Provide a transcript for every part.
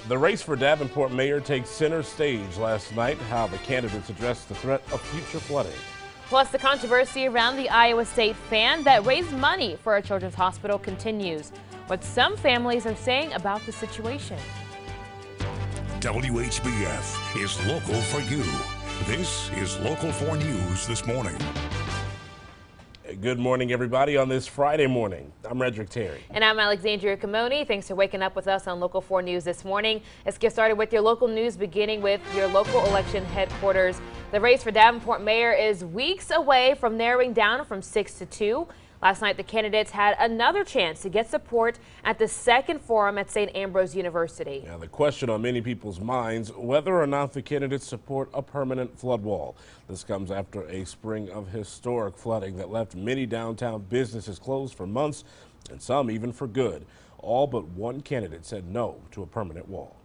The race for Davenport mayor takes center stage last night, how the candidates address the threat of future flooding. Plus, the controversy around the Iowa State fan that raised money for a children's hospital continues. What some families are saying about the situation. WHBF is local for you. This is Local 4 News this morning. Good morning, everybody, on this Friday morning. I'm Redrick Terry. And I'm Alexandria Camoni. Thanks for waking up with us on Local 4 News this morning. Let's get started with your local news, beginning with your local election headquarters. The race for Davenport mayor is weeks away from narrowing down from 6 to 2. Last night, the candidates had another chance to get support at the second forum at St. Ambrose University. Now, the question on many people's minds, whether or not the candidates support a permanent flood wall. This comes after a spring of historic flooding that left many downtown businesses closed for months, and some even for good. All but one candidate said no to a permanent wall.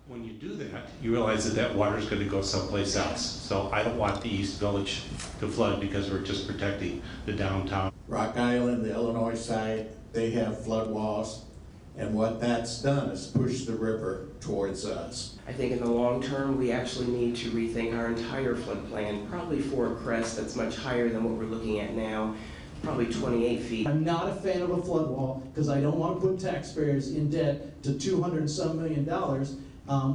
When you do that, you realize that that water is going to go someplace else. So I don't want the East Village to flood because we're just protecting the downtown. Rock Island, the Illinois side, they have flood walls, and what that's done is push the river towards us. I think in the long term, we actually need to rethink our entire flood plan, probably for a crest that's much higher than what we're looking at now, probably 28 feet. I'm not a fan of a flood wall because I don't want to put taxpayers in debt to $200 and some million.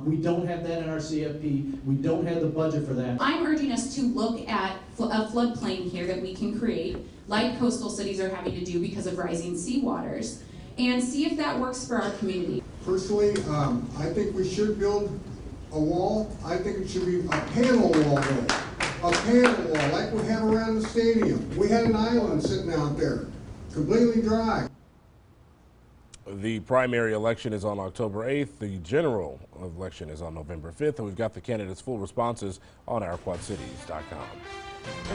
We don't have that in our CFP. We don't have the budget for that. I'm urging us to look at a floodplain here that we can create, like coastal cities are having to do because of rising seawaters, and see if that works for our community. Personally, I think we should build a wall. I think it should be a panel wall though. A panel wall like we have around the stadium. We had an island sitting out there, completely dry. The primary election is on October 8th. The general election is on November 5th. And we've got the candidates' full responses on ourquadcities.com.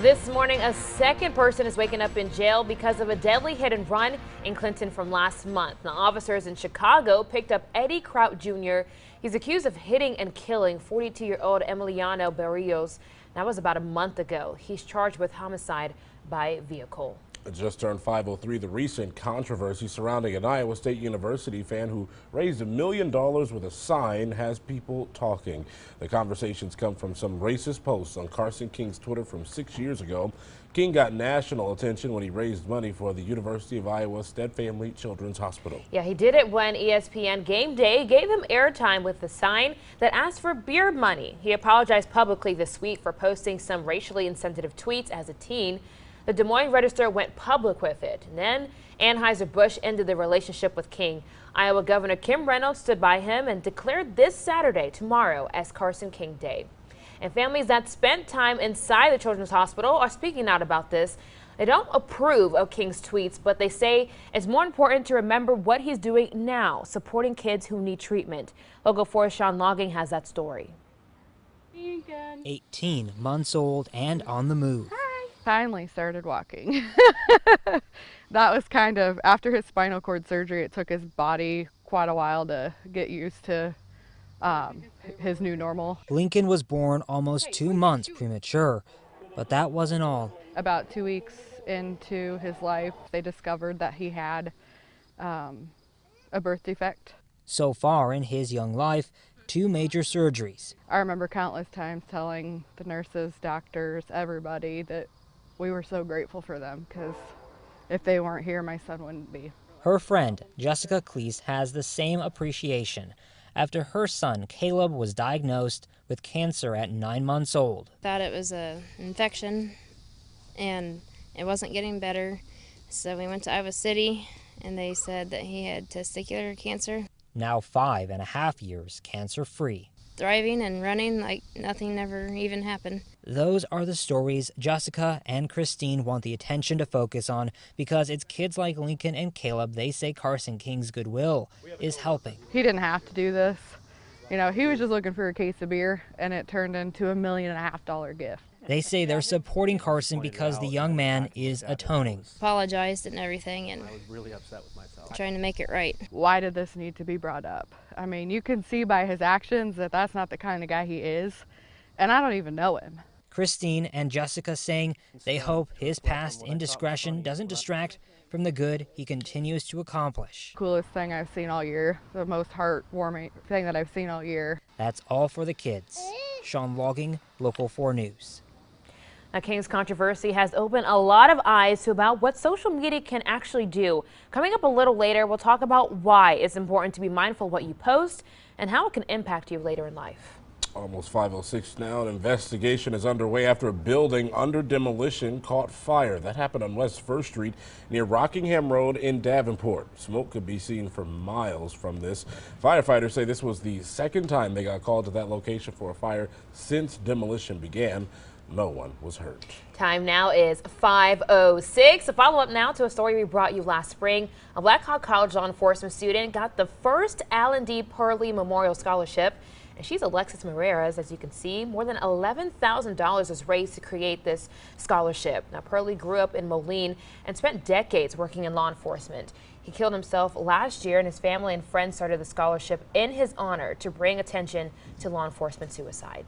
This morning, a second person is waking up in jail because of a deadly hit and run in Clinton from last month. Now, officers in Chicago picked up Eddie Kraut Jr. He's accused of hitting and killing 42-year-old Emiliano Barrios. That was about a month ago. He's charged with homicide by vehicle. It just turned 5:03. The recent controversy surrounding an Iowa State University fan who raised $1 million with a sign has people talking. The conversations come from some racist posts on Carson King's Twitter from 6 years ago. King got national attention when he raised money for the University of Iowa Stead Family Children's Hospital. Yeah, he did it when ESPN Game Day gave him airtime with the sign that asked for beer money. He apologized publicly this week for posting some racially insensitive tweets as a teen. The Des Moines Register went public with it. And then Anheuser-Busch ended the relationship with King. Iowa Governor Kim Reynolds stood by him and declared this Saturday, tomorrow, as Carson King Day. And families that spent time inside the Children's Hospital are speaking out about this. They don't approve of King's tweets, but they say it's more important to remember what he's doing now, supporting kids who need treatment. Local 4's Sean Logging has that story. 18 months old and on the move. Finally started walking. That was kind of, after his spinal cord surgery, it took his body quite a while to get used to his new normal. Lincoln was born almost 2 months premature, but that wasn't all. About 2 weeks into his life, they discovered that he had a birth defect. So far in his young life, 2 major surgeries. I remember countless times telling the nurses, doctors, everybody that we were so grateful for them, because if they weren't here, my son wouldn't be. Her friend, Jessica Cleese, has the same appreciation after her son, Caleb, was diagnosed with cancer at 9 months old. Thought it was an infection, and it wasn't getting better, so we went to Iowa City, and they said that he had testicular cancer. Now 5.5 years cancer-free. Thriving and running like nothing ever even happened. Those are the stories Jessica and Christine want the attention to focus on, because it's kids like Lincoln and Caleb they say Carson King's goodwill is helping. He didn't have to do this. You know, he was just looking for a case of beer, and it turned into $1.5 million gift. They say they're supporting Carson because the young man is atoning. Apologized and everything, and I was really upset with myself. Trying to make it right. Why did this need to be brought up? I mean, you can see by his actions that that's not the kind of guy he is, and I don't even know him. Christine and Jessica saying they hope his past indiscretion doesn't distract from the good he continues to accomplish. Coolest thing I've seen all year, the most heartwarming thing that I've seen all year. That's all for the kids. Sean Logging, Local 4 News. Now, King's controversy has opened a lot of eyes to about what social media can actually do. Coming up a little later, we'll talk about why it's important to be mindful of what you post and how it can impact you later in life. Almost 5:06 now. An investigation is underway after a building under demolition caught fire. That happened on West 1st Street near Rockingham Road in Davenport. Smoke could be seen for miles from this. Firefighters say this was the second time they got called to that location for a fire since demolition began. No one was hurt. Time now is 5:06. A follow-up now to a story we brought you last spring. A Blackhawk College law enforcement student got the first Alan D. Purley Memorial Scholarship. And she's Alexis Moreras. As you can see, more than $11,000 was raised to create this scholarship. Now, Purley grew up in Moline and spent decades working in law enforcement. He killed himself last year, and his family and friends started the scholarship in his honor to bring attention to law enforcement suicide.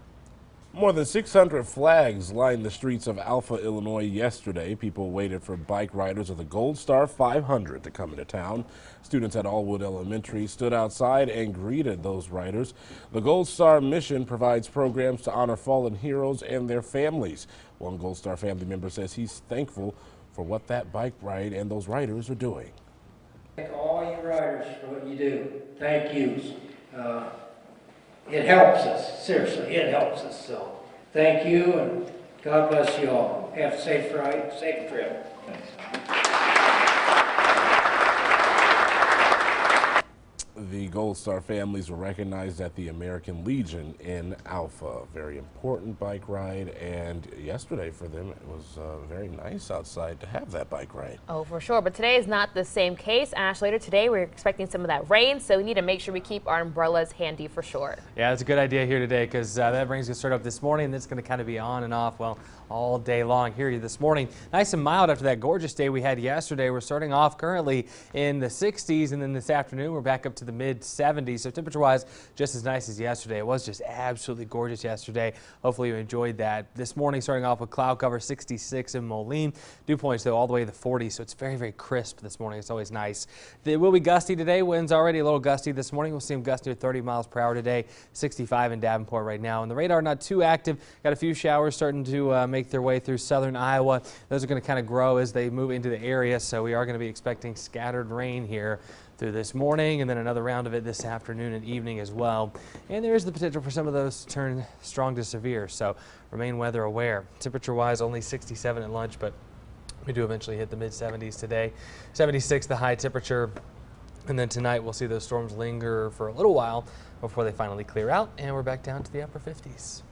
More than 600 flags lined the streets of Alpha, Illinois yesterday. People waited for bike riders of the Gold Star 500 to come into town. Students at Allwood Elementary stood outside and greeted those riders. The Gold Star mission provides programs to honor fallen heroes and their families. One Gold Star family member says he's thankful for what that bike ride and those riders are doing. Thank all you riders for what you do. Thank you. It helps us, seriously, it helps us. So thank you, and God bless you all. Have a safe ride, safe trip. The Gold Star families were recognized at the American Legion in Alpha. A very important bike ride, and yesterday for them it was very nice outside to have that bike ride. Oh, for sure, but today is not the same case. Ash, later today we're expecting some of that rain, so we need to make sure we keep our umbrellas handy for sure. Yeah, it's a good idea here today because that rain's going to start up this morning, and it's going to kind of be on and off, well, all day long here this morning. Nice and mild after that gorgeous day we had yesterday. We're starting off currently in the 60s, and then this afternoon we're back up to the mid 70s. So temperature-wise, just as nice as yesterday. It was just absolutely gorgeous yesterday. Hopefully you enjoyed that. This morning, starting off with cloud cover 66 in Moline. Dew points, though, all the way to the 40s, so it's very, very crisp this morning. It's always nice. It will be gusty today. Wind's already a little gusty this morning. We'll see them gusty at 30 miles per hour today. 65 in Davenport right now. And the radar not too active. Got a few showers starting to make their way through southern Iowa. Those are going to kind of grow as they move into the area, so we are going to be expecting scattered rain here through this morning, and then another round of it this afternoon and evening as well. And there is the potential for some of those to turn strong to severe, so remain weather aware. Temperature-wise, only 67 at lunch, but we do eventually hit the mid-70s today. 76 the high temperature, and then tonight we'll see those storms linger for a little while before they finally clear out, and we're back down to the upper 50s.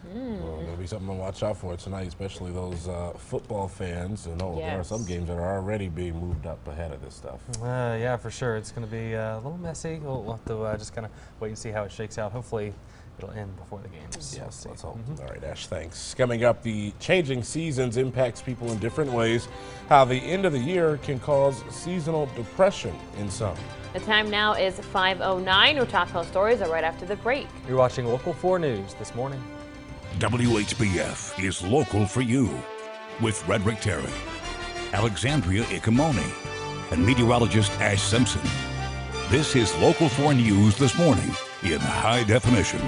Well, there'll be something to watch out for tonight, especially those football fans. And there are some games that are already being moved up ahead of this stuff. Yeah, for sure. It's going to be a little messy. We'll have to just kind of wait and see how it shakes out. Hopefully, it'll end before the games. Yes, let's hope. All right, Ash, thanks. Coming up, the changing seasons impacts people in different ways. How the end of the year can cause seasonal depression in some. The time now is 5:09. Your top health stories are right after the break. You're watching Local 4 News this morning. WHBF is local for you with Frederick Terry, Alexandria Ikamoni, and meteorologist Ash Simpson. This is Local 4 News this morning in high definition.